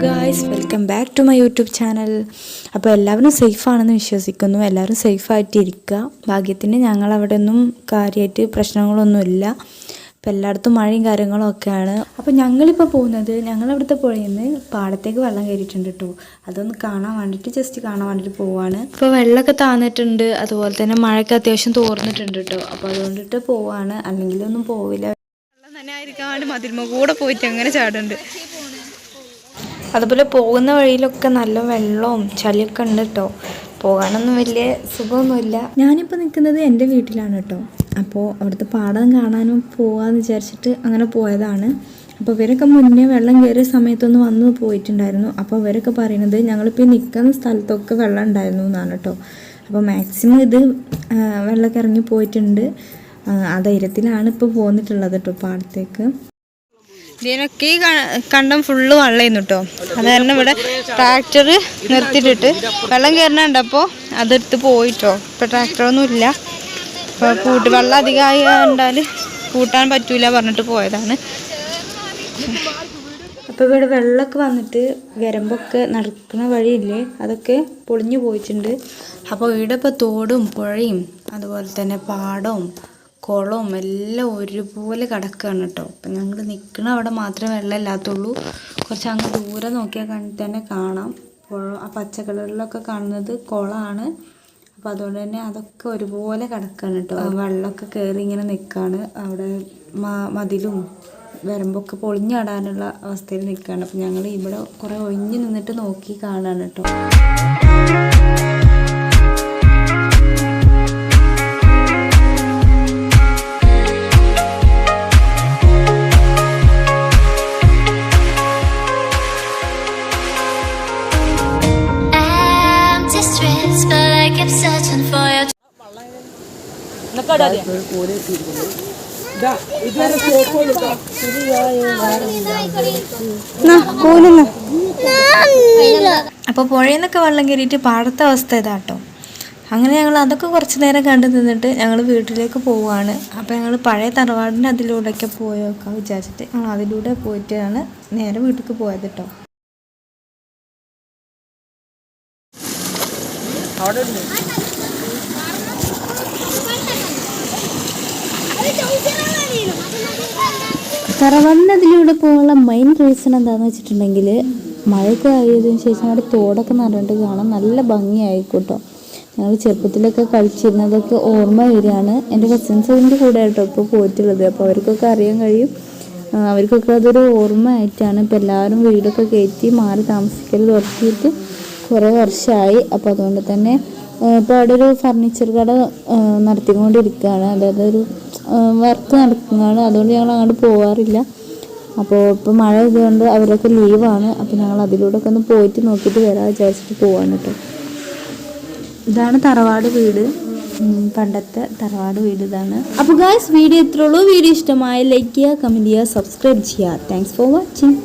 Guys, welcome back to my YouTube channel. അപ്പോൾ എല്ലാവരും സേഫാണെന്ന് വിശ്വസിക്കുന്നു. എല്ലാവരും സേഫായിട്ടിരിക്കുക. ഭാഗ്യത്തിന് ഞങ്ങളവിടെ ഒന്നും കാര്യമായിട്ട് പ്രശ്നങ്ങളൊന്നുമില്ല. അപ്പോൾ എല്ലായിടത്തും മഴയും കാര്യങ്ങളും ഒക്കെയാണ്. അപ്പോൾ ഞങ്ങളിപ്പോൾ പോകുന്നത് ഞങ്ങളവിടുത്തെ പുഴയിൽ നിന്ന് പാടത്തേക്ക് വെള്ളം കയറിയിട്ടുണ്ട് കേട്ടോ. അതൊന്ന് കാണാൻ വേണ്ടിയിട്ട് ജസ്റ്റ് കാണാൻ വേണ്ടിയിട്ട് പോവാണ്. ഇപ്പോൾ വെള്ളമൊക്കെ താന്നിട്ടുണ്ട്, അതുപോലെ തന്നെ മഴയൊക്കെ അത്യാവശ്യം തോർന്നിട്ടുണ്ട് കേട്ടോ. അപ്പോൾ അതുകൊണ്ടിട്ട് പോവാണ്, അല്ലെങ്കിലൊന്നും പോവില്ല. വെള്ളം തന്നെ ആയിരിക്കാൻ വേണ്ടി മതിൽമ കൂടെ പോയിട്ട് അങ്ങനെ ചാടുന്നുണ്ട്. അതുപോലെ പോകുന്ന വഴിയിലൊക്കെ നല്ല വെള്ളവും ചളിയൊക്കെ ഉണ്ട് കേട്ടോ. പോകാനൊന്നും വലിയ സുഖമൊന്നുമില്ല. ഞാനിപ്പോൾ നിൽക്കുന്നത് എൻ്റെ വീട്ടിലാണ് കേട്ടോ. അപ്പോൾ അവിടുത്തെ പാടം കാണാനും പോകാമെന്ന് വിചാരിച്ചിട്ട് അങ്ങനെ പോയതാണ്. അപ്പോൾ ഇവരൊക്കെ മുന്നേ വെള്ളം കയറിയ സമയത്തൊന്ന് വന്ന് പോയിട്ടുണ്ടായിരുന്നു. അപ്പോൾ ഇവരൊക്കെ പറയുന്നത് ഞങ്ങളിപ്പോൾ നിൽക്കുന്ന സ്ഥലത്തൊക്കെ വെള്ളം ഉണ്ടായിരുന്നു എന്നാണ് കേട്ടോ. അപ്പോൾ മാക്സിമം ഇത് വെള്ളമൊക്കെ ഇറങ്ങി പോയിട്ടുണ്ട്. ആ ധൈര്യത്തിലാണ് ഇപ്പോൾ പോന്നിട്ടുള്ളത് കേട്ടോ പാടത്തേക്ക്. ഇതിനൊക്കെ ഈ കണ്ടം ഫുള്ള് വെള്ളമായിരുന്നു കേട്ടോ. അത് കാരണം ഇവിടെ ട്രാക്ടർ നിർത്തിയിട്ടിട്ട് വെള്ളം കയറുന്നുണ്ടപ്പോൾ അതെടുത്ത് പോയിട്ടോ. ഇപ്പോൾ ട്രാക്ടറൊന്നും ഇല്ല. അപ്പോൾ വെള്ളം അധികമായി കണ്ടാൽ കൂട്ടാൻ പറ്റൂല പറഞ്ഞിട്ട് പോയതാണ്. അപ്പോൾ ഇവിടെ വെള്ളമൊക്കെ വന്നിട്ട് വരമ്പൊക്കെ നടക്കുന്ന വഴിയില്ലേ, അതൊക്കെ പൊളിഞ്ഞു പോയിട്ടുണ്ട്. അപ്പോൾ ഇവിടെ ഇപ്പോൾ തോടും പുഴയും അതുപോലെ തന്നെ പാടവും കുളവും എല്ലാം ഒരുപോലെ കിടക്കുകയാണ് കേട്ടോ. അപ്പം ഞങ്ങൾ നിൽക്കണ അവിടെ മാത്രമേ വെള്ളം ഇല്ലാത്തുള്ളൂ. കുറച്ച് അങ്ങ് ദൂരെ നോക്കിയാൽ തന്നെ കാണാം പുഴ. ആ പച്ച കളറിലൊക്കെ കാണുന്നത് കുളമാണ്. അപ്പോൾ അതുകൊണ്ട് തന്നെ അതൊക്കെ ഒരുപോലെ കിടക്കുകയാണ് കേട്ടോ. വെള്ളമൊക്കെ കയറി ഇങ്ങനെ നിൽക്കുകയാണ്. അവിടെ മതിലും വരമ്പൊക്കെ പൊളിഞ്ഞാടാനുള്ള അവസ്ഥയിൽ നിൽക്കുകയാണ്. അപ്പം ഞങ്ങൾ ഇവിടെ കുറേ ഒഴിഞ്ഞ് നിന്നിട്ട് നോക്കി കാണാണ് കേട്ടോ. അപ്പോൾ പുഴയിൽ നിന്നൊക്കെ വെള്ളം കയറിയിട്ട് പാടത്തെ അവസ്ഥ ഇതാട്ടോ. അങ്ങനെ ഞങ്ങൾ അതൊക്കെ കുറച്ച് നേരം കണ്ടു നിന്നിട്ട് ഞങ്ങൾ വീട്ടിലേക്ക് പോവുകയാണ്. അപ്പോൾ ഞങ്ങൾ പഴയ തറവാടിൻ്റെ അതിലൂടെയൊക്കെ പോയേക്കാൻ വിചാരിച്ചിട്ട് ഞങ്ങൾ അതിലൂടെ പോയിട്ടാണ് നേരെ വീട്ടിലേക്ക് പോയത് കേട്ടോ. തറവാടിൻ്റെ അതിലൂടെ പോകാനുള്ള മെയിൻ റീസൺ എന്താണെന്ന് വെച്ചിട്ടുണ്ടെങ്കിൽ മഴയൊക്കെ ആയതിനു ശേഷം അവിടെ തോടൊക്കെ നിറഞ്ഞിട്ട് കാണാൻ നല്ല ഭംഗിയായിക്കോട്ടോ. ഞങ്ങൾ ചെറുപ്പത്തിലൊക്കെ കളിച്ചിരുന്നതൊക്കെ ഓർമ്മ വരികയാണ്. എൻ്റെ കസിൻസിൻ്റെ കൂടെ ആയിട്ടോ ഇപ്പോൾ പോയിട്ടുള്ളത്. അപ്പോൾ അവർക്കൊക്കെ അറിയാൻ കഴിയും. അവർക്കൊക്കെ അതൊരു ഓർമ്മ ആയിട്ടാണ്. ഇപ്പോൾ എല്ലാവരും വീടൊക്കെ കയറ്റി മാറി താമസിക്കൽ തുടങ്ങിയിട്ട് കുറേ വർഷമായി. അപ്പോൾ അതുകൊണ്ട് തന്നെ ഇപ്പോൾ അവിടെ ഒരു ഫർണിച്ചർ കട നടത്തിക്കൊണ്ടിരിക്കുകയാണ്. അതായത് ഒരു വർക്ക് നടക്കുന്നതാണ്. അതുകൊണ്ട് ഞങ്ങൾ അങ്ങോട്ട് പോകാറില്ല. അപ്പോൾ ഇപ്പോൾ മഴ ആയതുകൊണ്ട് അവരൊക്കെ ലീവാണ്. അപ്പോൾ ഞങ്ങൾ അതിലൂടെയൊക്കെ ഒന്ന് പോയിട്ട് നോക്കിയിട്ട് വരാൻ വിചാരിച്ചിട്ട് പോവാണ് കേട്ടോ. ഇതാണ് തറവാട് വീട്, പണ്ടത്തെ തറവാട് വീട് ഇതാണ്. അപ്പോൾ ഗായ്സ്, വീഡിയോ ഇത്രയുള്ളൂ. വീഡിയോ ഇഷ്ടമായ ലൈക്ക് ചെയ്യുക, കമൻറ്റ് ചെയ്യുക, സബ്സ്ക്രൈബ് ചെയ്യുക. Thanks for watching.